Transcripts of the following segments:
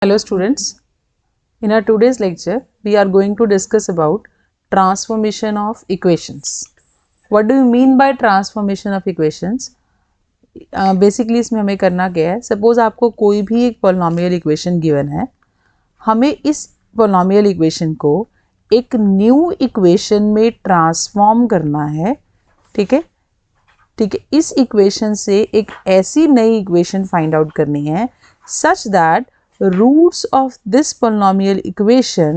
Hello students, in our today's lecture we are going to discuss about transformation of equations. What do you mean by transformation of equations? Basically इसमें हमें करना क्या है, suppose आपको कोई भी एक पॉलिनोमियल इक्वेशन गिवन है, हमें इस पॉलिनोमियल इक्वेशन को एक न्यू इक्वेशन में ट्रांसफॉर्म करना है. ठीक है, इस इक्वेशन से एक ऐसी नई इक्वेशन फाइंड आउट करनी है such that roots of this polynomial equation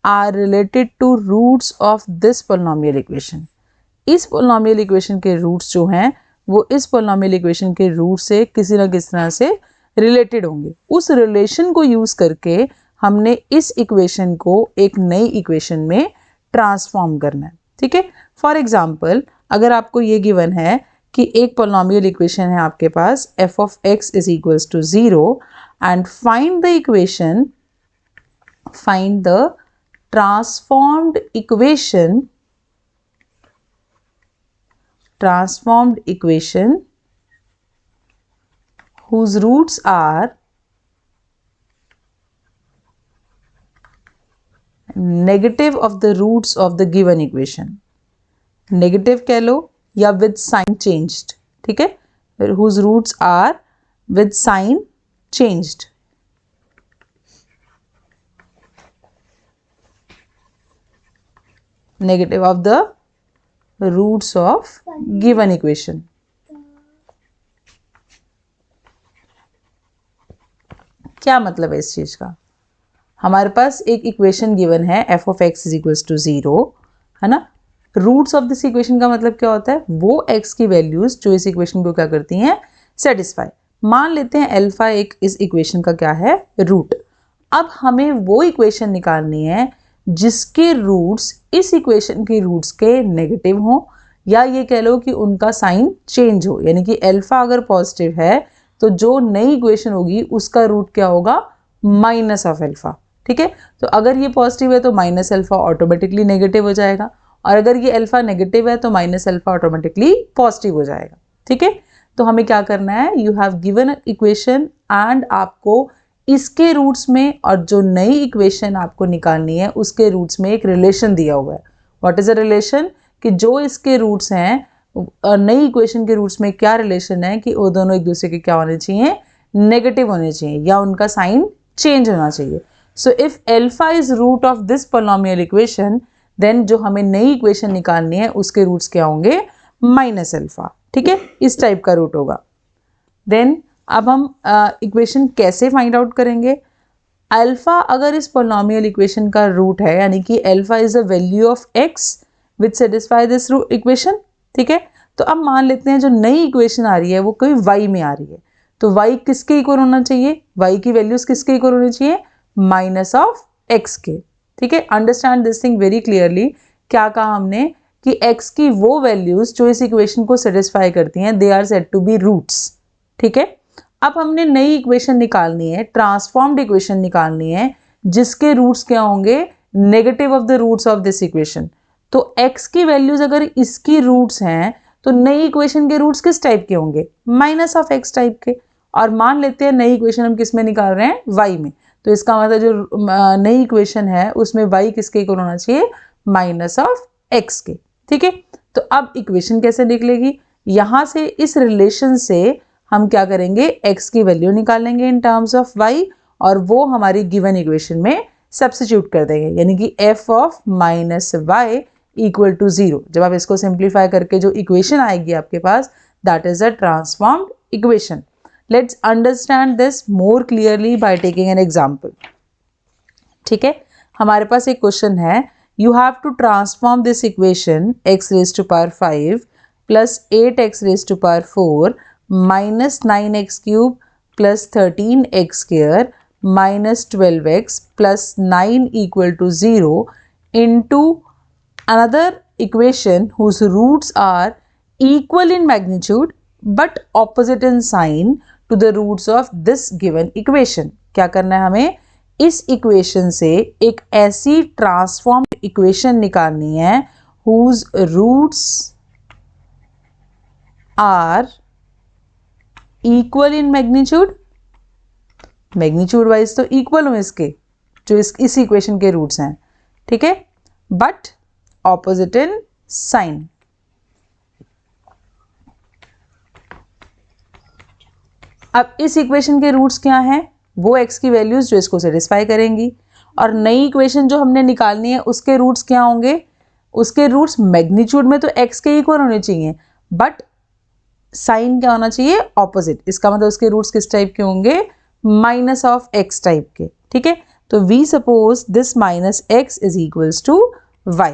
are related to roots of this polynomial equation. इस polynomial equation के roots जो हैं वो इस polynomial equation के root से किसी ना किसी तरह से related होंगे. उस relation को use करके हमने इस equation को एक नई equation में transform करना है. ठीक है, फॉर एग्जाम्पल अगर आपको ये गिवन है कि एक polynomial equation है आपके पास f of x is equals to 0 and find the transformed equation whose roots are negative of the roots of the given equation. Negative कह लो या विद साइन चेंज्ड. ठीक है, whose roots are with sign changed. Negative of the roots of given equation. क्या मतलब है इस चीज का? हमारे पास एक इक्वेशन गिवन है f of x is equals to 0, है ना. रूट्स ऑफ दिस इक्वेशन का मतलब क्या होता है? वो x की वैल्यूज जो इस इक्वेशन को क्या करती हैं? सेटिस्फाई. मान लेते हैं अल्फा एक इस इक्वेशन का क्या है? रूट. अब हमें वो इक्वेशन निकालनी है जिसके रूट्स इस इक्वेशन के रूट्स के नेगेटिव हो या ये कह लो कि उनका साइन चेंज हो. यानी कि अल्फा अगर पॉजिटिव है तो जो नई इक्वेशन होगी उसका रूट क्या होगा? Minus of alpha. ठीक है, तो अगर ये पॉजिटिव है तो माइनस अल्फा ऑटोमेटिकली नेगेटिव हो जाएगा और अगर ये अल्फा नेगेटिव है तो माइनस अल्फा ऑटोमेटिकली पॉजिटिव हो जाएगा. ठीक है, तो हमें क्या करना है? You have given equation and आपको इसके रूट्स में और जो नई इक्वेशन आपको निकालनी है उसके रूट्स में एक रिलेशन दिया हुआ है. What is a relation? कि जो इसके रूट्स हैं नई इक्वेशन के रूट्स में क्या रिलेशन है कि वो दोनों एक दूसरे के क्या होने चाहिए? नेगेटिव होने चाहिए या उनका साइन चेंज होना चाहिए. So if alpha is root of this polynomial equation then जो हमें नई इक्वेशन निकालनी है उसके रूट्स क्या होंगे? Minus alpha. ठीक है, इस टाइप का रूट होगा. देन अब हम इक्वेशन कैसे फाइंड आउट करेंगे? अल्फा अगर इस पॉलिनोमियल इक्वेशन का रूट है यानी कि alpha is a value of x which satisfy this equation. ठीक है, तो अब मान लेते हैं जो नई इक्वेशन आ रही है वो कोई y में आ रही है तो y किसके इक्वल होना चाहिए? y की वैल्यूज किसके इक्वल होनी चाहिए? माइनस ऑफ x के. ठीक है, understand this thing very clearly. क्या कहा हमने कि x की वो वैल्यूज जो इस इक्वेशन को सेटिस्फाई करती हैं they are said to be roots. ठीक है, अब हमने नई इक्वेशन निकालनी है, ट्रांसफॉर्म्ड इक्वेशन निकालनी है जिसके रूट्स क्या होंगे? Negative of the roots of this equation. तो x की वैल्यूज अगर इसकी रूट्स हैं तो नई इक्वेशन के रूट्स किस टाइप के होंगे? माइनस ऑफ x टाइप के. और मान लेते हैं नई इक्वेशन हम किस में निकाल रहे हैं? y में. तो इसका मतलब जो नई इक्वेशन है उसमें y किसके इक्वल होना चाहिए? माइनस ऑफ x के. ठीक है, तो अब इक्वेशन कैसे निकलेगी? यहां से इस रिलेशन से हम क्या करेंगे? x की वैल्यू निकालेंगे इन टर्म्स ऑफ y और वो हमारी गिवन इक्वेशन में सब्स्टिट्यूट कर देंगे यानी कि f of minus y equal to 0. जब आप इसको सिंप्लीफाई करके जो इक्वेशन आएगी आपके पास that is a transformed equation. Let's understand this more clearly by taking an example. ठीक है, हमारे पास एक क्वेश्चन है. You have to transform this equation x raise to power 5 plus 8x raise to power 4 minus 9x cube plus 13x square minus 12x plus 9 equal to 0 into another equation whose roots are equal in magnitude but opposite in sign to the roots of this given equation. क्या करना है हमें? इस equation से एक ऐसी transformed equation निकालनी है whose roots are equal in magnitude magnitude wise तो इक्वल हूँ इसके, जो इस इक्वेशन के रूट्स हैं, ठीक है, बट ऑपोजिट इन साइन। अब इस इक्वेशन के रूट्स क्या हैं, वो x की वैल्यूज जो इसको सेटिस्फाई करेंगी, और नई इक्वेशन जो हमने निकालनी है उसके रूट्स क्या होंगे, उसके रूट्स मैग्नीट्यूड में तो x के इक्वल होने चाहिए, बट साइन क्या होना चाहिए, ऑपोजिट। इसका मतलब उसके रूट्स किस टाइप के होंगे, माइनस ऑफ x टाइप के, ठीक है। तो we suppose this minus x is equals to y,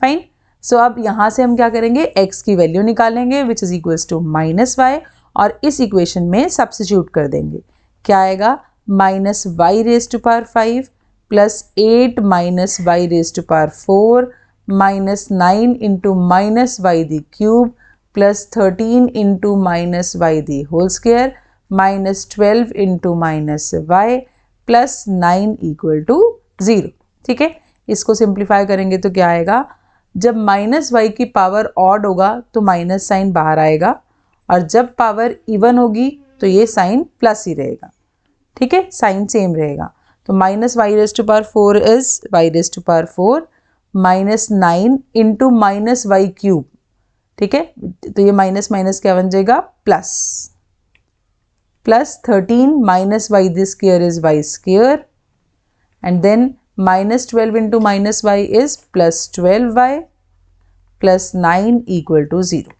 fine. So अब यहाँ से हम क्या करेंगे, x की वैल्यू निकालेंगे which is equals to minus Y, और इस इक्वेशन में सब्स्टिट्यूट कर देंगे। क्या आएगा, minus Y raise to power 5 plus 8 minus Y raise to power 4 minus 9 into minus Y the cube plus 13 into minus Y the whole square minus 12 into minus Y plus 9 equal to 0, ठीक है। इसको simplify करेंगे तो क्या आएगा, जब minus Y की power odd होगा तो माइनस साइन बाहर आएगा, और जब पावर इवन होगी तो ये साइन प्लस ही रहेगा, ठीक है, साइन सेम रहेगा। तो minus Y raise to power 4 is Y raise to power 4 minus 9 into minus Y cube, ठीक है, तो ये माइनस माइनस क्या बन जाएगा, plus, plus 13 minus Y this square is Y square, and then minus 12 into minus y is plus 12y plus 9 equal to 0.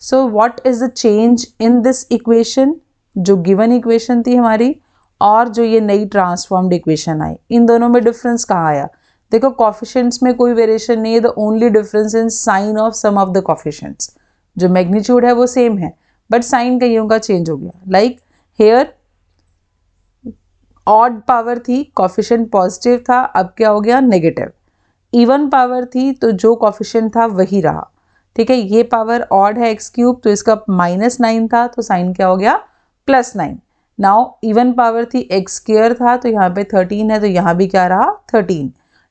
So what is the change in this equation? जो given equation थी हमारी और जो ये नई transformed equation आई, इन दोनों में difference कहाँ आया, देखो coefficients में कोई variation नहीं है, the only difference in sign of some of the coefficients, जो magnitude है वो same है but sign कईयों का change हो गया, like here ऑड पावर थी, कॉफिशिएंट पॉजिटिव था, अब क्या हो गया, नेगेटिव। इवन पावर थी तो जो कॉफिशिएंट था वही रहा, ठीक है। ये पावर ऑड है एक्स क्यूब, तो इसका -9 था तो साइन क्या हो गया, +9। नाउ इवन पावर थी एक्स स्क्वायर था, तो यहाँ पे 13 है तो यहाँ भी क्या रहा, 13।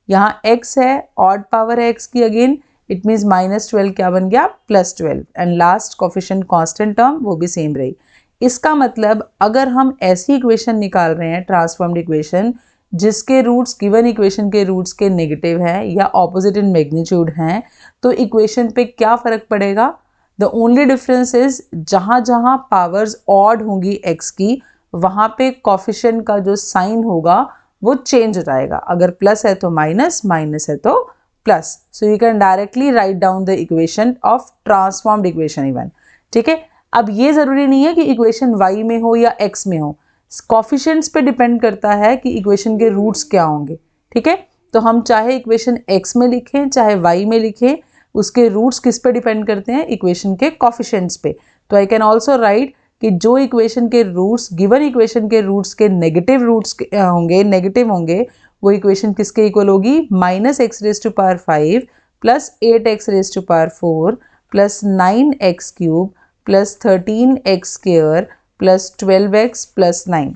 यहाँ x है, ऑड पावर है एक्स की अगेन, इट मीन्स -12 क्या बन गया, +12, and last coefficient constant term वो भी सेम रही। इसका मतलब अगर हम ऐसी इक्वेशन निकाल रहे हैं, ट्रांसफॉर्म्ड इक्वेशन, जिसके रूट्स गिवन इक्वेशन के रूट्स के नेगेटिव हैं या ऑपोजिट इन मैग्नीट्यूड हैं, तो इक्वेशन पे क्या फ़र्क पड़ेगा, द ओनली डिफरेंस इज जहाँ जहाँ पावर्स ऑड होंगी x की, वहाँ पे कॉफिशिएंट का जो साइन होगा वो चेंज हो जाएगा, अगर प्लस है तो माइनस, माइनस है तो plus. So you can directly write down the equation of transformed equation even, ठीक है। अब ये ज़रूरी नहीं है कि इक्वेशन y में हो या x में हो, कॉफिशिएंट्स पे डिपेंड करता है कि इक्वेशन के रूट्स क्या होंगे, ठीक है। तो हम चाहे इक्वेशन x में लिखें चाहे y में लिखें, उसके रूट्स किस पे डिपेंड करते हैं, इक्वेशन के कॉफिशिएंट्स पे। तो आई कैन ऑल्सो राइट कि जो इक्वेशन के रूट्स गिवन इक्वेशन के रूट्स के नेगेटिव रूट्स होंगे, नेगेटिव होंगे, वो इक्वेशन किसके इक्वल होगी, -x⁵ plus 8x⁴ plus 9x³ plus 13x² plus 12x plus 9,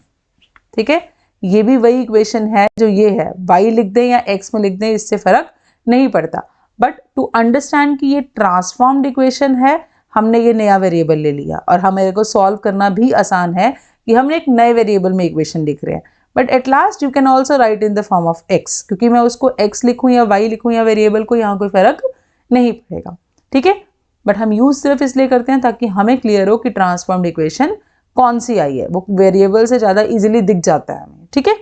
ठीक है। ये भी वही इक्वेशन है जो ये है, y लिख दें या x में लिख दें इससे फर्क नहीं पड़ता, बट टू अंडरस्टैंड कि ये ट्रांसफॉर्म्ड इक्वेशन है, हमने ये नया वेरिएबल ले लिया और हमें को सॉल्व करना भी आसान है कि हम एक नए वेरिएबल में इक्वेशन लिख रहे हैं। But at last you can also right in the form of x, क्योंकि मैं उसको x लिखूँ या y लिखूँ या वेरिएबल को, यहाँ कोई फर्क नहीं पड़ेगा, ठीक है। बट हम यूज सिर्फ इसलिए करते हैं ताकि हमें क्लियर हो कि ट्रांसफॉर्म्ड इक्वेशन कौन सी आई है, वो वेरिएबल से ज़्यादा इजीली दिख जाता है हमें, ठीक है।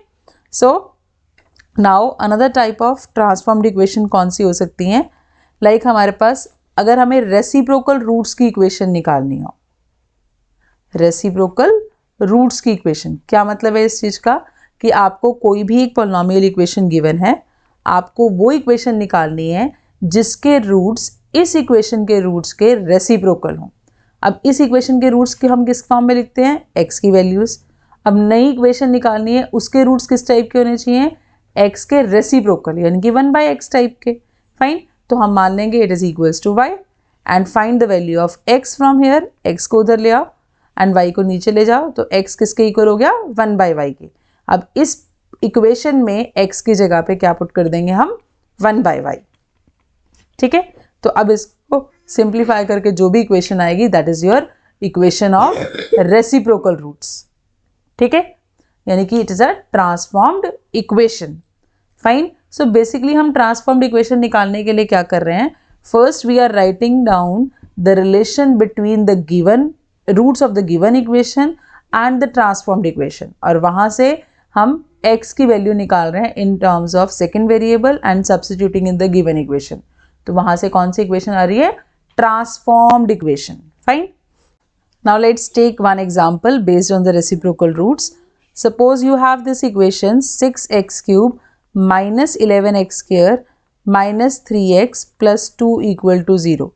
So now another type of transformed equation कौन सी हो सकती हैं, लाइक हमारे पास अगर हमें रेसिप्रोकल रूट्स की इक्वेशन निकालनी हो, रेसिप्रोकल रूट्स की इक्वेशन क्या मतलब है इस चीज़ का, कि आपको कोई भी एक पॉलिनोमियल इक्वेशन गिवन है, आपको वो इक्वेशन निकालनी है जिसके रूट्स इस इक्वेशन के रूट्स के रेसिप्रोकल हों। अब इस इक्वेशन के रूट्स के हम किस फॉर्म में लिखते हैं, x की वैल्यूज़। अब नई इक्वेशन निकालनी है, उसके रूट्स किस टाइप के होने चाहिए, x के रेसिप्रोकल, यानी कि 1/x टाइप के, फाइन। तो हम मान लेंगे it is equals to y and find the value of x from here, x को उधर ले आओ एंड y को नीचे ले जाओ, तो x किसके इक्वल हो गया, 1/y के। अब इस इक्वेशन में x की जगह पे क्या पुट कर देंगे हम, 1/y, ठीक है। तो अब इसको सिंप्लीफाई करके जो भी इक्वेशन आएगी that is your equation of reciprocal roots, ठीक है। यानी कि it is a transformed equation. Fine. So basically हम ट्रांसफॉर्म्ड इक्वेशन निकालने के लिए क्या कर रहे हैं, first we are writing down the relation between the given roots of the given equation and the transformed equation, और वहाँ से हम x की वैल्यू निकाल रहे हैं in terms of second variable and substituting in the given equation. तो वहाँ से कौन सी इक्वेशन आ रही है, transformed equation. Fine. Now let's take one example based on the reciprocal roots. Suppose you have this equation 6x cube minus 11x square minus 3x plus 2 equal to 0.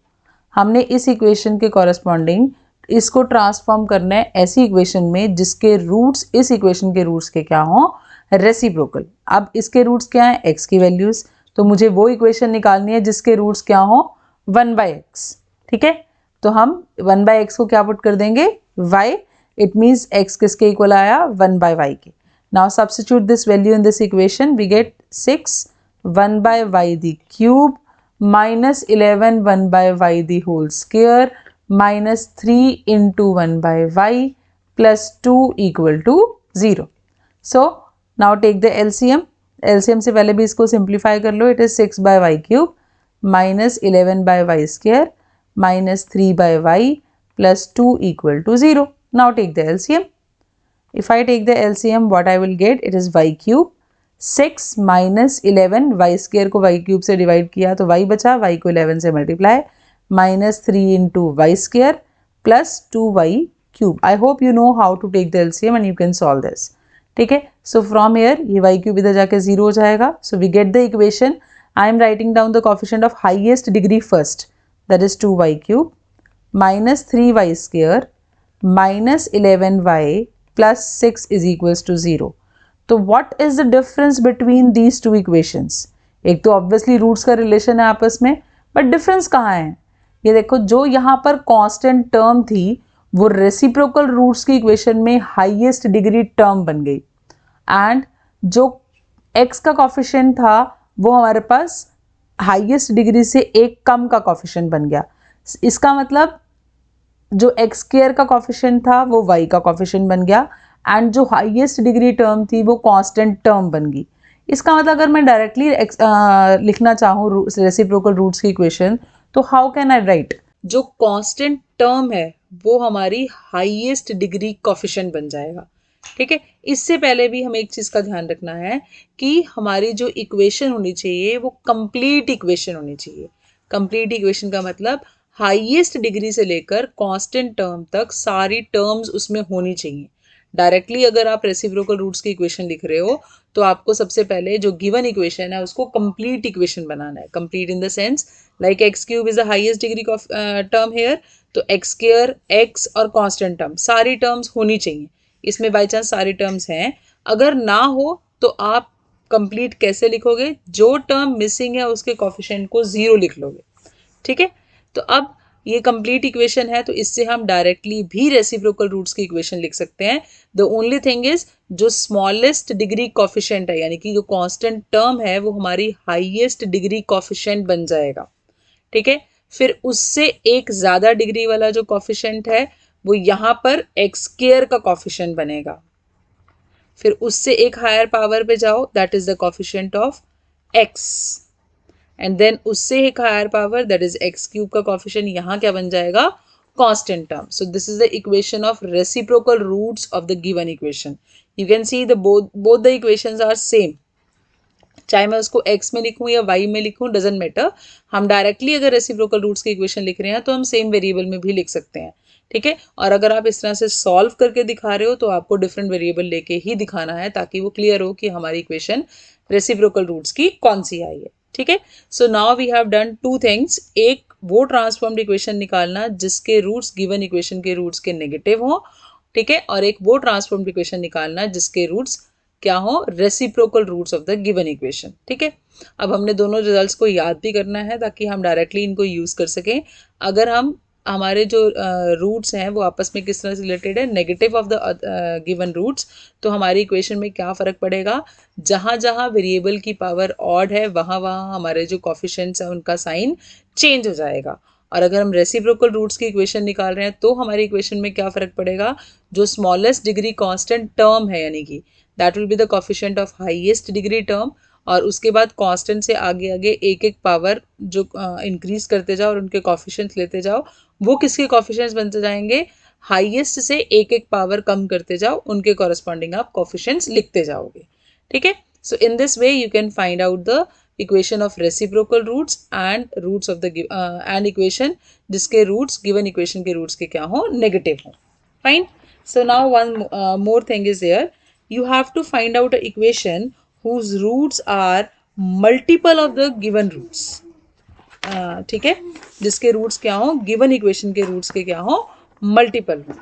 हमने इस equation के corresponding इसको transform करना है ऐसी equation में जिसके roots इस इक्वेशन के रूट्स के क्या हों, रेसिप्रोकल। अब इसके रूट्स क्या हैं, x की वैल्यूज, तो मुझे वो इक्वेशन निकालनी है जिसके रूट्स क्या हों, 1/x। ठीक है, तो हम 1/x को क्या पुट कर देंगे, y, इट मीन्स x किसके इक्वल आया, 1/y के। Now substitute this value in this equation, we get 6 1/y the cube minus 11 1/y the whole square minus 3 into 1/y plus 2 equal to 0. So now take the LCM. LCM से पहले भी इसको simplify कर लो, it is 6/y cube minus 11/y square minus 3/y plus 2 equal to 0. Now take the LCM. If I take the LCM, what I will get, it is y cube 6 minus 11, y square को y क्यूब से divide किया तो y बचा, y को 11 से multiply, minus 3 into Y square plus 2y cube. I hope you know how to take the LCM and you can solve this. ठीक है, सो फ्रॉम हियर ये y क्यूब इधर जाके 0 हो जाएगा। So we get the equation, I am writing down the coefficient of highest degree first, that is 2y cube minus 3y square minus 11y plus 6 is equals to 0। तो what is the difference between these two equations, एक तो obviously roots का relation है आपस में, but difference कहाँ है, ये देखो, जो यहाँ पर कांस्टेंट टर्म थी वो रेसिप्रोकल रूट्स की इक्वेशन में हाईएस्ट डिग्री टर्म बन गई, एंड जो x का कॉफिशिएंट था वो हमारे पास हाईएस्ट डिग्री से एक कम का कॉफिशिएंट बन गया। इसका मतलब जो x स्क्वायर का कॉफिशिएंट था वो y का कॉफिशिएंट बन गया, एंड जो हाईएस्ट डिग्री टर्म थी वो कांस्टेंट टर्म बन गई। इसका मतलब अगर मैं डायरेक्टली लिखना चाहूँ रेसिप्रोकल रूट्स की इक्वेशन, तो हाउ कैन आई राइट, जो कांस्टेंट टर्म है वो हमारी हाईएस्ट डिग्री कॉफिशिएंट बन जाएगा। ठीक है, इससे पहले भी हमें एक चीज़ का ध्यान रखना है कि हमारी जो इक्वेशन होनी चाहिए वो कंप्लीट इक्वेशन होनी चाहिए। कंप्लीट इक्वेशन का मतलब हाईएस्ट डिग्री से लेकर कांस्टेंट टर्म तक सारी टर्म्स उसमें होनी चाहिए। डायरेक्टली अगर आप रेसिप्रोकल रूट्स की इक्वेशन लिख रहे हो तो आपको सबसे पहले जो गिवन इक्वेशन है उसको कंप्लीट इक्वेशन बनाना है। Complete in the sense like X cube is the highest degree of term here, तो एक्स स्क्वायर, एक्स और कांस्टेंट टर्म सारी टर्म्स होनी चाहिए। इसमें बाई चांस सारी टर्म्स हैं, अगर ना हो तो आप कंप्लीट कैसे लिखोगे, जो टर्म मिसिंग है उसके कॉफिशिएंट को 0 लिख लोगे। ठीक है, तो अब ये कंप्लीट इक्वेशन है तो इससे हम डायरेक्टली भी रेसिप्रोकल रूट्स की इक्वेशन लिख सकते हैं। द ओनली थिंग इज जो स्मॉलेस्ट डिग्री कॉफिशिएंट है यानी कि जो कांस्टेंट टर्म है वो हमारी हाईएस्ट डिग्री कॉफिशिएंट बन जाएगा। ठीक है, फिर उससे एक ज़्यादा डिग्री वाला जो कॉफिशिएंट है वो यहाँ पर एक्स स्क्वायर का कॉफिशिएंट बनेगा। फिर उससे एक हायर पावर पे जाओ, that is the coefficient of X, and then उससे एक higher power that is X cube का कॉफिशिएंट यहाँ क्या बन जाएगा, constant term. So this is the equation of reciprocal roots of the given equation. You can see the both the equations are same, चाहे मैं उसको x में लिखूं या y में लिखूं, डजेंट मैटर। हम डायरेक्टली अगर रेसिप्रोकल रूट्स की इक्वेशन लिख रहे हैं तो हम सेम वेरिएबल में भी लिख सकते हैं। ठीक है, और अगर आप इस तरह से सॉल्व करके दिखा रहे हो तो आपको डिफरेंट वेरिएबल लेके ही दिखाना है ताकि वो क्लियर हो कि हमारी इक्वेशन रेसिप्रोकल रूट्स की कौन सी आई है। ठीक है, so now we have done two things, एक वो ट्रांसफॉर्म्ड इक्वेशन निकालना जिसके रूट्स गिवन इक्वेशन के रूट्स के नेगेटिव हो, ठीक है, और एक वो ट्रांसफॉर्म्ड इक्वेशन निकालना जिसके रूट्स क्या हो, reciprocal roots of the given equation. ठीक है, अब हमने दोनों रिजल्ट्स को याद भी करना है ताकि हम डायरेक्टली इनको यूज कर सकें। अगर हम हमारे जो रूट्स हैं वो आपस में किस तरह से रिलेटेड है, negative of the given roots, तो हमारी इक्वेशन में क्या फ़र्क पड़ेगा, जहाँ जहाँ वेरिएबल की पावर ऑड है वहाँ वहाँ हमारे जो कॉफिशिएंट्स हैं उनका साइन चेंज हो जाएगा, और अगर हम रेसिप्रोकल रूट्स की इक्वेशन निकाल रहे हैं तो हमारी इक्वेशन में क्या फ़र्क पड़ेगा, जो स्मॉलेस्ट डिग्री कांस्टेंट टर्म है यानी कि that will be the coefficient of highest degree term, और उसके बाद कांस्टेंट से आगे आगे एक एक पावर जो इंक्रीज करते जाओ और उनके कोफिशिएंट्स लेते जाओ, वो किसके कोफिशिएंट्स बनते जाएंगे, हाईएस्ट से एक एक पावर कम करते जाओ, उनके कॉरस्पॉन्डिंग आप कोफिशिएंट्स लिखते जाओगे। ठीक है, so in this way you can find out the equation of reciprocal roots and roots of the and equation जिसके रूट्स गिवन इक्वेशन के रूट्स के क्या हो, नेगेटिव हो। Fine, so now one more thing is there, you have to find out an equation whose roots are multiple of the given roots। ठीक है, जिसके roots क्या हो, गिवन इक्वेशन के रूट्स के क्या हो, मल्टीपल हो।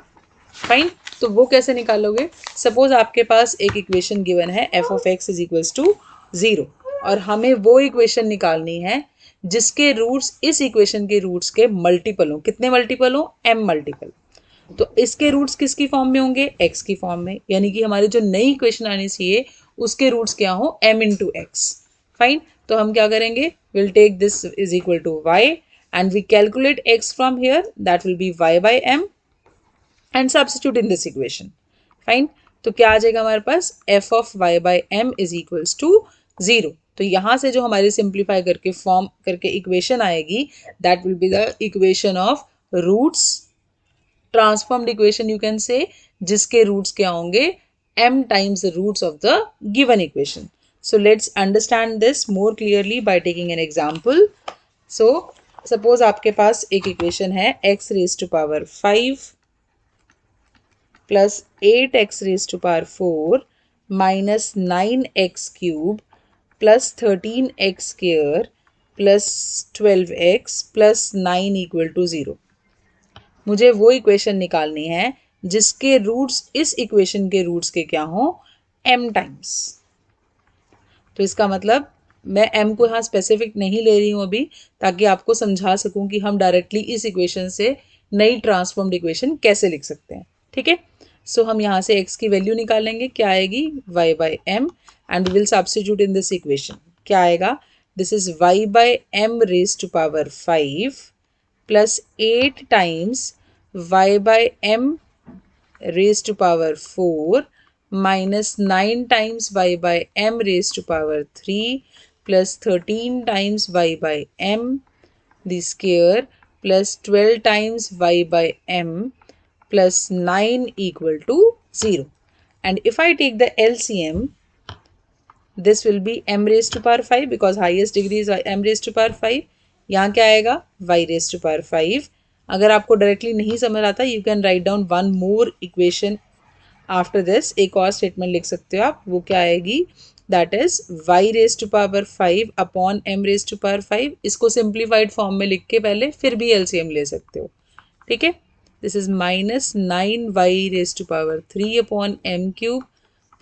फाइन, तो वो कैसे निकालोगे, सपोज आपके पास एक इक्वेशन गिवन है F of X is equals to 0 और हमें वो इक्वेशन निकालनी है जिसके रूट्स इस इक्वेशन के रूट्स के मल्टीपल हो। कितने मल्टीपल हो, m मल्टीपल। तो इसके रूट्स किसकी फॉर्म में होंगे, x की फॉर्म में, यानी कि हमारी जो नई इक्वेशन आनी चाहिए उसके रूट्स क्या हो, m इंटू एक्स। फाइन, तो हम क्या करेंगे, will take this is equal to y and we calculate x from here, that will be y by m and substitute in this equation. Fine, तो क्या आ जाएगा हमारे पास, f of y by m is equals to 0। तो यहाँ से जो हमारी सिंप्लीफाई करके फॉर्म करके इक्वेशन आएगी that will be the equation of roots, transformed equation you can say, जिसके रूट्स क्या होंगे, m times the roots of the given equation. So let's understand this more clearly by taking an example. So suppose आपके पास एक equation है x raise to power 5 plus 8x raise to power 4 minus 9x cube plus 13x square plus 12x plus 9 equal to 0। मुझे वो equation निकालनी है जिसके roots इस इक्वेशन के रूट्स के क्या हो, m टाइम्स। तो इसका मतलब मैं m को यहाँ स्पेसिफिक नहीं ले रही हूँ अभी, ताकि आपको समझा सकूँ कि हम डायरेक्टली इस इक्वेशन से नई ट्रांसफॉर्म्ड इक्वेशन कैसे लिख सकते हैं। ठीक है, सो हम यहाँ से x की वैल्यू निकालेंगे, क्या आएगी, y by m and will substitute in this equation. क्या आएगा, this is y by m raise to power 5 plus 8 times y by m raise to power 4 minus 9 times y by m raise to power 3 plus 13 times y by m the square plus 12 times y by m plus 9 equal to 0. And if I take the LCM, this will be m raised to power 5 because highest degree is m raised to power 5. यहाँ क्या आएगा, y raised to power 5. अगर आपको directly नहीं समझ आता, you can write down one more equation after this, एक और स्टेटमेंट लिख सकते हो आप, वो क्या आएगी, that is y raise to power 5 upon m raise to power 5। इसको सिंप्लीफाइड फॉर्म में लिख के पहले फिर भी LCM ले सकते हो। ठीक है, this is minus 9y raised to power 3 upon m cube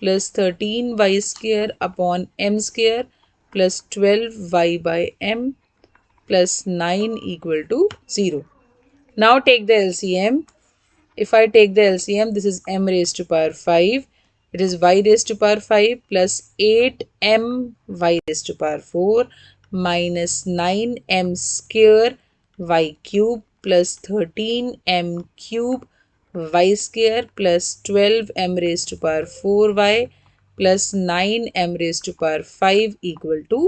plus 13y square upon m square plus 12y by m plus 9 equal to 0. Now take the LCM. If I take the LCM, this is m raised to power 5. It is y raised to power 5 plus 8m y raised to power 4 minus 9m square y cube plus 13m cube y square plus 12m raised to power 4y plus 9m raised to power 5 equal to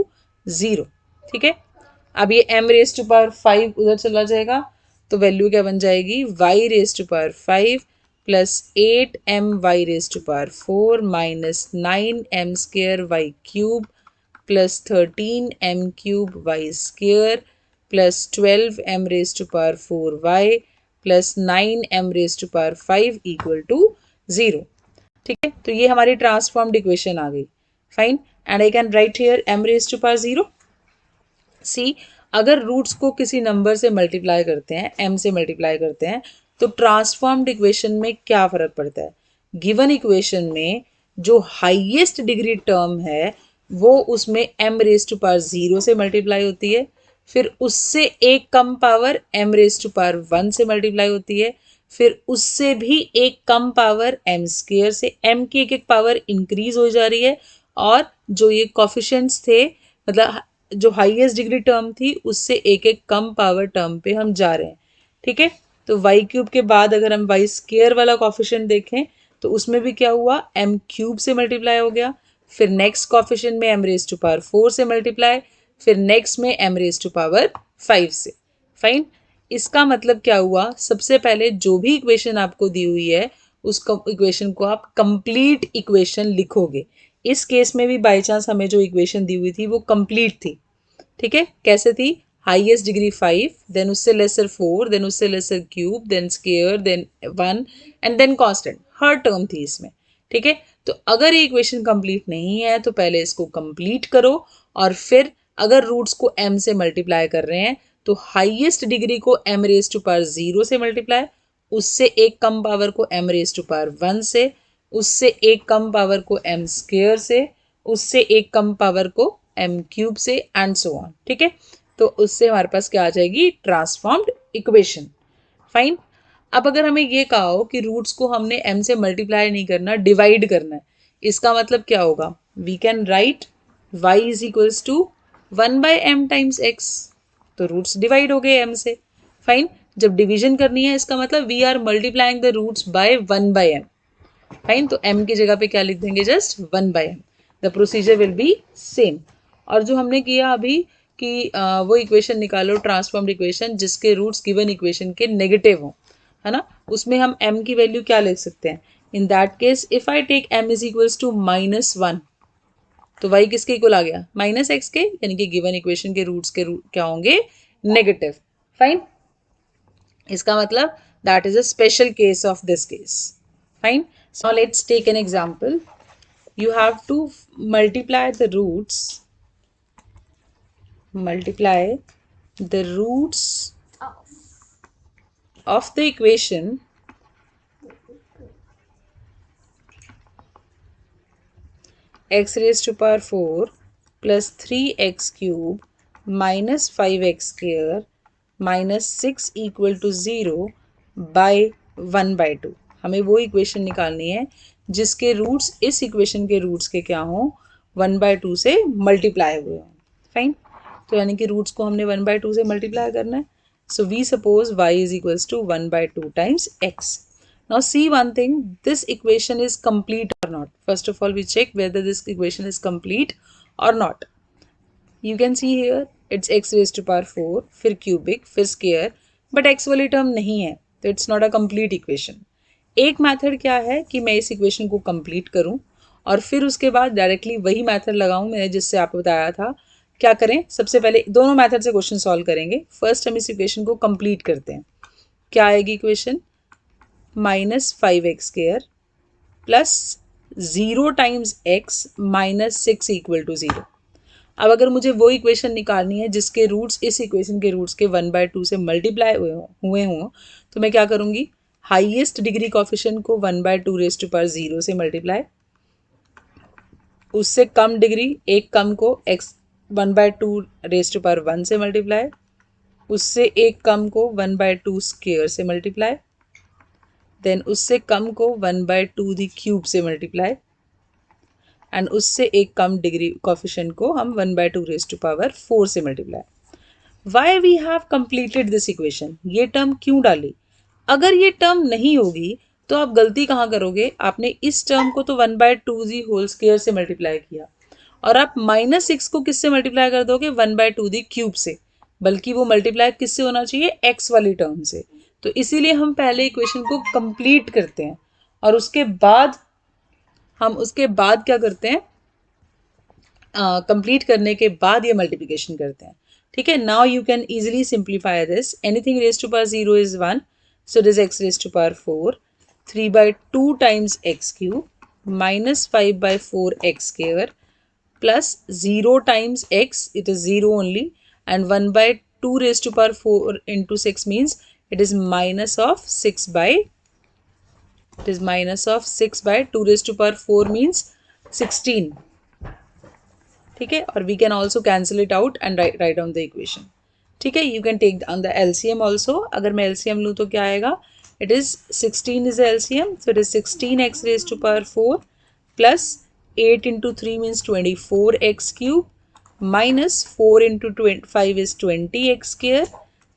0। ठीक है, अब ये m raised to power 5 उधर चला जाएगा, तो value क्या बन जाएगी, y raised to power 5 plus 8m y raised to power 4 minus 9m square y cube plus 13m cube y square plus 12m raised to power 4y plus 9m raised to power 5 equal to 0। ठीक है, तो ये हमारी transformed equation आ गई। Fine, and I can write here m raised to power 0। सी, अगर roots को किसी number से मल्टीप्लाई करते हैं, m से मल्टीप्लाई करते हैं, तो ट्रांसफॉर्म्ड इक्वेशन में क्या फ़र्क पड़ता है, गिवन इक्वेशन में जो हाईएस्ट डिग्री टर्म है वो उसमें m रेज टू पावर 0 से मल्टीप्लाई होती है, फिर उससे एक कम power m raise to power 1 से मल्टीप्लाई होती है, फिर उससे भी एक कम पावर m स्क्वायर से, m की एक एक पावर इंक्रीज हो जा रही है, और जो ये कोफिशिएंट्स थे, मतलब जो हाईएस्ट डिग्री टर्म थी उससे एक एक कम पावर टर्म पे हम जा रहे हैं, ठीक है। तो वाई क्यूब के बाद अगर हम वाई स्क्वेयर वाला कॉफिशिएंट देखें तो उसमें भी क्या हुआ, एम क्यूब से मल्टीप्लाई हो गया, फिर नेक्स्ट कॉफिशिएंट में एम रेज टू पावर 4 से मल्टीप्लाई, फिर नेक्स्ट में एम रेज टू पावर 5 से। फाइन। इसका मतलब क्या हुआ, सबसे पहले जो भी इक्वेशन आपको दी हुई है उस इक्वेशन को आप कंप्लीट इक्वेशन लिखोगे। इस केस में भी बाई चांस हमें जो इक्वेशन दी हुई थी वो कंप्लीट थी, ठीक है। कैसे थी, हाईएस्ट डिग्री 5, देन उससे लेसर 4, देन उससे lesser cube, then square, then 1 and then constant, हर टर्म थी इसमें, ठीक है। तो अगर ये इक्वेशन कंप्लीट नहीं है तो पहले इसको कंप्लीट करो और फिर अगर रूट्स को m से मल्टीप्लाई कर रहे हैं तो हाईएस्ट डिग्री को m रेज टू पावर 0 से मल्टीप्लाई, उससे एक कम पावर को m रेज टू पावर 1 से, उससे एक कम पावर को m स्क्वायर से, उससे एक कम पावर को m क्यूब से एंड सो ऑन, ठीक है। तो उससे हमारे पास क्या आ जाएगी, ट्रांसफॉर्म्ड इक्वेशन। फाइन। अब अगर हमें ये कहा हो कि रूट्स को हमने m से मल्टीप्लाई नहीं करना, डिवाइड करना है, इसका मतलब क्या होगा, we can write y is equals to 1/m times x, तो रूट्स डिवाइड हो गए m से। फाइन। जब डिवीजन करनी है इसका मतलब we are multiplying the roots by 1/m। Fine. तो m की जगह पे क्या लिख देंगे, just 1/m। The procedure will be same. और जो हमने किया अभी कि वो इक्वेशन निकालो, ट्रांसफॉर्म्ड इक्वेशन जिसके रूट्स गिवन इक्वेशन के नेगेटिव हो, है ना, उसमें हम m की वैल्यू क्या लिख सकते हैं, in that case if I take m is equals to -1 तो y किसके इक्वल आ गया, -x के, यानी कि गिवन इक्वेशन के रूट्स के क्या होंगे, नेगेटिव। फाइन। इसका मतलब that is a special case of this case. Fine. So let's take an example. You have to multiply the roots of the equation x raised to power 4 plus 3x cube minus 5x square minus 6 equal to 0 by 1/2। हमें वो equation निकालनी है जिसके roots इस equation के roots के क्या हों, 1/2 से मल्टीप्लाई हुए हों। फाइन। तो यानी कि रूट्स को हमने 1/2 से मल्टीप्लाई करना है। So we suppose y is equals to 1/2 times x। Now see one thing, this equation is complete or not. First of all, we check whether this equation is complete or not. You can see here it's x raised to power 4, फिर cubic, फिर square, but x वाली term नहीं है, तो it's not a complete equation. एक method क्या है कि मैं इस इक्वेशन को कंप्लीट करूं और फिर उसके बाद डायरेक्टली वही मेथड लगाऊं मैंने जिससे आपको बताया था। क्या करें, सबसे पहले दोनों मेथड से क्वेश्चन सॉल्व करेंगे। फर्स्ट हम इस इक्वेशन को कंप्लीट करते हैं। क्या आएगी equation, -5x² plus 0 times x minus 6 equal to 0। अब अगर मुझे वो इक्वेशन निकालनी है जिसके रूट्स इस इक्वेशन के रूट्स के 1/2 से मल्टीप्लाई हुए हों तो मैं क्या करूँगी, हाईएस्ट डिग्री कॉफिशिएंट को 1/2 रेज टू पावर 0 से मल्टीप्लाई, उससे कम डिग्री एक कम को x 1/2 रेज टू पावर 1 से मल्टीप्लाई, उससे एक कम को 1/2 स्क्वायर से मल्टीप्लाई, देन उससे कम को 1/2 दी क्यूब से मल्टीप्लाई एंड उससे एक कम डिग्री कॉफिशिएंट को हम 1/2 रेज टू पावर 4 से multiply. Why we have completed this equation, ये टर्म क्यों डाली, अगर ये टर्म नहीं होगी तो आप गलती कहाँ करोगे, आपने इस टर्म को तो 1/2 दी होल स्क्वायर से मल्टीप्लाई किया और आप -6 को किससे मल्टीप्लाई कर दोगे, 1/2 दी क्यूब से, बल्कि वो मल्टीप्लाई किससे होना चाहिए, x वाली टर्म से। तो इसीलिए हम पहले इक्वेशन को कंप्लीट करते हैं और उसके बाद क्या करते हैं, कंप्लीट करने के बाद ये मल्टीप्लिकेशन करते हैं, ठीक है। Now you can easily simplify this, anything raise to power 0 is 1, so it is x raise to power 4, 3/2 times x cube minus 5/4 x square plus 0 times x, it is 0 only, and 1/2 raised to power 4 into 6 means it is minus of 6 by 2 raised to power 4 means 16, ठीक है। और we can also cancel it out and write down the equation, ठीक है। You can take on the LCM also, अगर मैं LCM लूँ तो क्या आएगा, it is 16 is the LCM, so it is 16x raised to power 4 plus 8 into 3 means 24x cube minus 4 into 5 is 20x square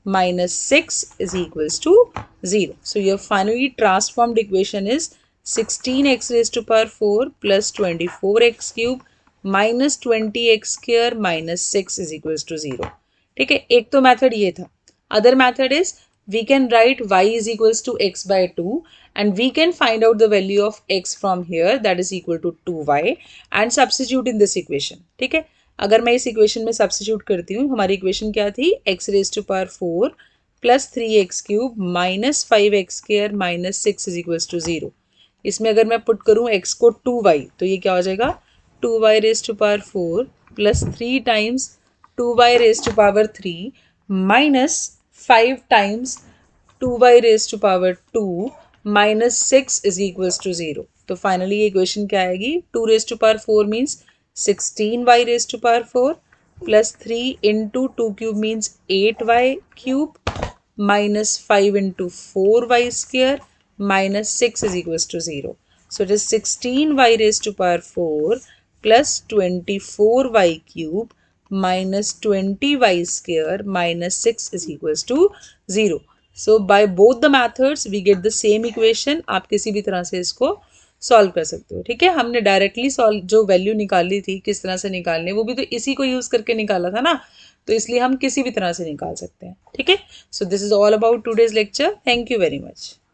minus 6 is equals to 0. So your finally transformed equation is 16x raised to power 4 plus 24x cube minus 20x square minus 6 is equals to 0. ठीक है, एक तो method ये था. Other method is we can write y is equals to x by 2 and we can find out the value of x from here that is equal to 2y and substitute in this equation. ठीक है, अगर मैं इस equation में substitute करती हूँ, हमारी equation क्या थी, x raise to power 4 plus 3x cube minus 5x square minus 6 is equals to 0. इसमें अगर मैं पुट करूँ x को 2y तो ये क्या हो जाएगा, 2y raise to power 4 plus 3 times 2y raise to power 3 minus 5 times 2y raise to power 2 minus 6 is equals to 0. तो फाइनली ये इक्वेशन क्या आएगी, 2 raise to power 4 means 16y raised to power 4 plus 3 into 2 cube means 8y cube minus 5 into 4y square minus 6 is equals to 0. So it is 16y raised to power 4 plus 24y cube minus 20y square minus 6 is equals to 0. So by both the methods we get the same equation. आप किसी भी तरह से इसको solve कर सकते हो. ठीक है, हमने डायरेक्टली सॉल्व जो वैल्यू निकाली थी किस तरह से निकालनी, वो भी तो इसी को यूज करके निकाला था ना, तो इसलिए हम किसी भी तरह से निकाल सकते हैं. ठीक है, सो this is all about today's lecture. Thank you very much.